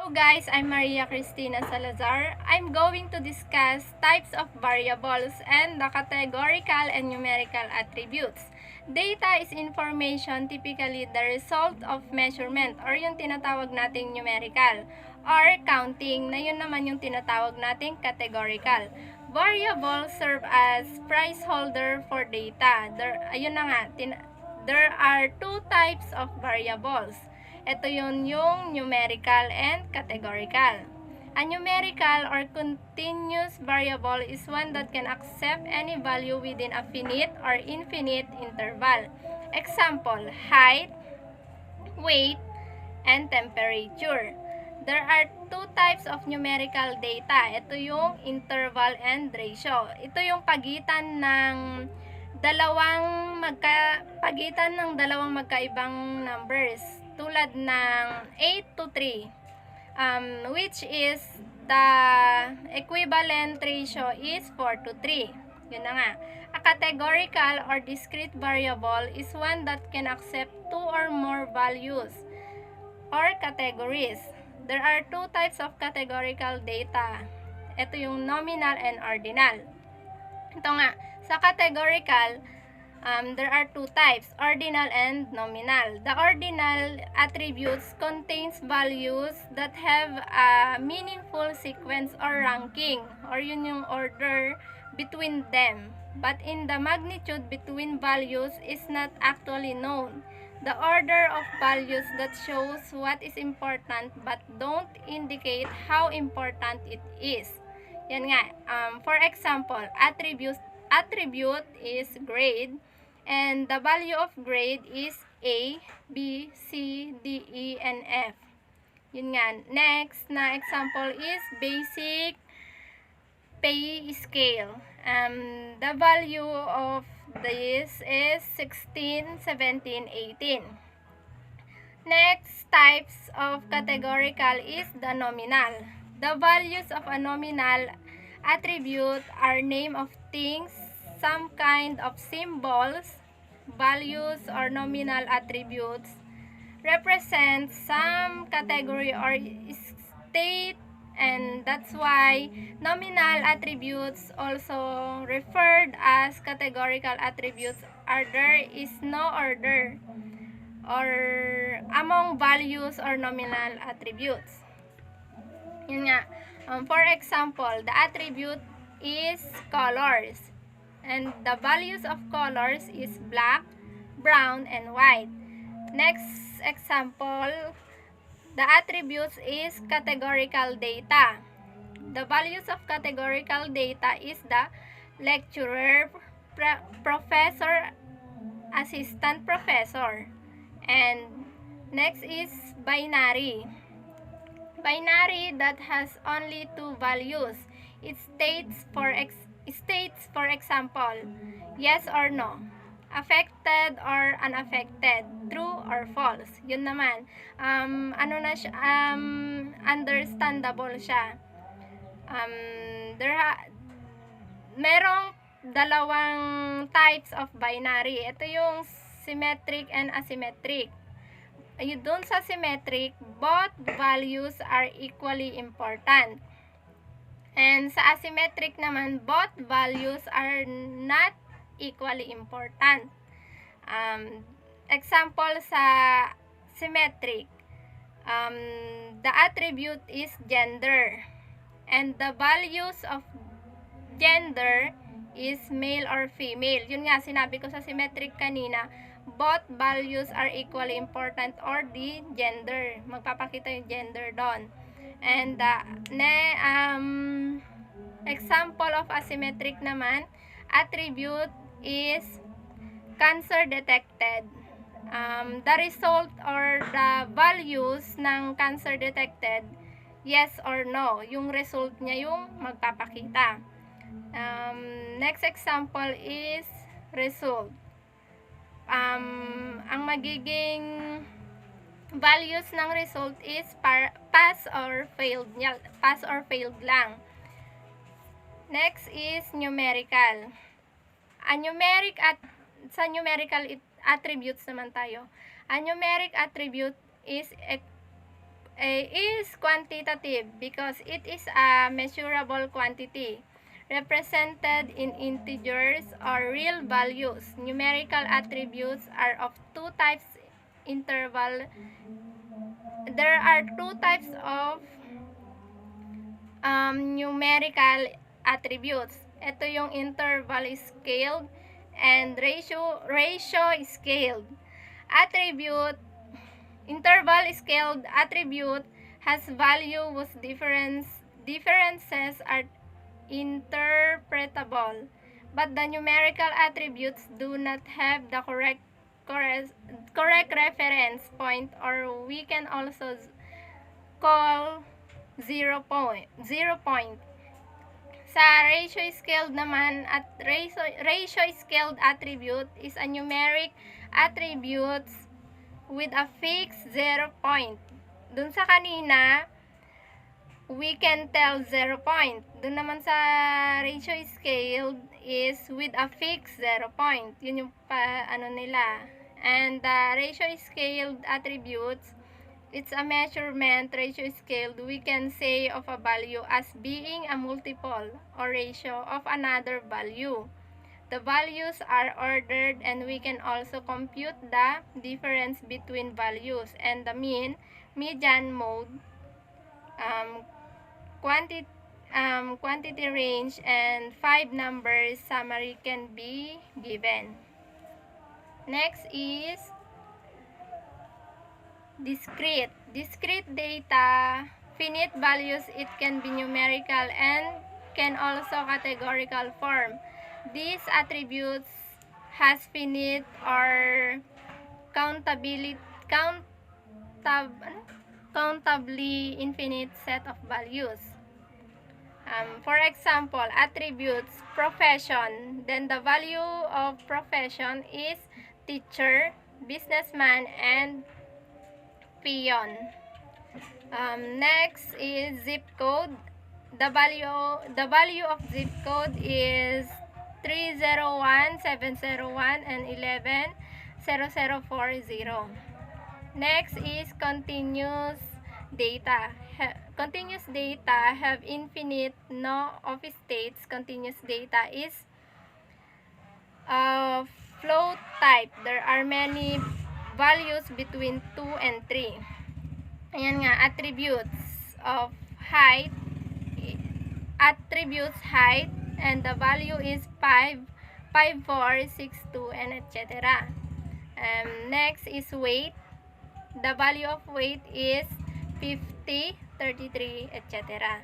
Hello guys, I'm Maria Cristina Salazar. I'm going to discuss types of variables and the categorical and numerical attributes. Data is information, typically the result of measurement or yung tinatawag nating numerical, or counting na yun naman yung tinatawag nating categorical. Variables serve as placeholder for data. There are two types of variables. Ito yung numerical and categorical. A numerical or continuous variable is one that can accept any value within a finite or infinite interval. Example, height, weight, and temperature. There are two types of numerical data. Ito yung interval and ratio. Ito yung pagitan ng dalawang magkaibang numbers tulad ng 8 to 3, which is the equivalent ratio is 4 to 3. Yun na nga. A categorical or discrete variable is one that can accept two or more values or categories. There are two types of categorical data. Ito yung nominal and ordinal. Ito nga, sa categorical, there are two types, ordinal and nominal. The ordinal attributes contains values that have a meaningful sequence or ranking, or yun yung order between them. But in the magnitude between values is not actually known. The order of values that shows what is important but don't indicate how important it is. Yan nga, for example, attribute is grade, and the value of grade is A, B, C, D, E, and F. Yun nga. Next na example is basic pay scale. The value of this is 16, 17, 18. Next types of categorical is the nominal. The values of a nominal attribute are name of things, some kind of symbols. Values or nominal attributes represent some category or state, and that's why nominal attributes, also referred as categorical attributes, are there is no order or among values or nominal attributes. Yun nga. For example, the attribute is colors, and the values of colors is black, brown, and white. Next example, the attributes is categorical data. The values of categorical data is the lecturer, professor, assistant professor. And next is binary. Binary that has only two values. It states for example, yes or no, affected or unaffected, true or false. Yun naman, understandable siya. Merong dalawang types of binary. Ito yung symmetric and asymmetric. Doon sa symmetric, both values are equally important. And sa asymmetric naman, both values are not equally important. Example sa symmetric, the attribute is gender, and the values of gender is male or female. Yun nga, sinabi ko sa symmetric kanina, both values are equally important, or the gender. Magpapakita yung gender doon. And example of asymmetric naman, attribute is cancer detected. The result or the values ng cancer detected, yes or no. Yung result niya yung magpapakita. Next example is result. Ang magiging values ng result is pass or failed lang. Next is numerical. Sa numerical attributes naman tayo. A numeric attribute is is quantitative because it is a measurable quantity represented in integers or real values. Numerical attributes are of two types interval. There are two types of numerical attributes. Ito yung interval scaled and ratio scaled. Interval scaled attribute has value whose differences are interpretable, but the numerical attributes do not have the correct reference point, or we can also call 0 point. Sa ratio scaled naman, at ratio scaled attribute is a numeric attributes with a fixed 0 point. Dun sa kanina, we can tell 0 point. Dun naman sa ratio scaled is with a fixed 0 point. Yun yung nila. And the ratio scaled attributes, it's a measurement ratio scaled. We can say of a value as being a multiple or ratio of another value. The values are ordered, and we can also compute the difference between values and the mean, median, mode, quantity range, and 5 numbers summary can be given. Next is discrete. Discrete data, finite values, it can be numerical and can also categorical form. These attributes has finite or countably infinite set of values. For example, attributes profession, then the value of profession is teacher, businessman, and peon. Next is zip code. The value of zip code is 301,701 and 11,0040. Next is continuous data. Continuous data have infinite no of states. Continuous data is float type. There are many values between 2 and 3. Ayan nga, attributes height, and the value is 5, 5, 4, 6, 2, and etc. Next is weight. The value of weight is 50, 33, etc.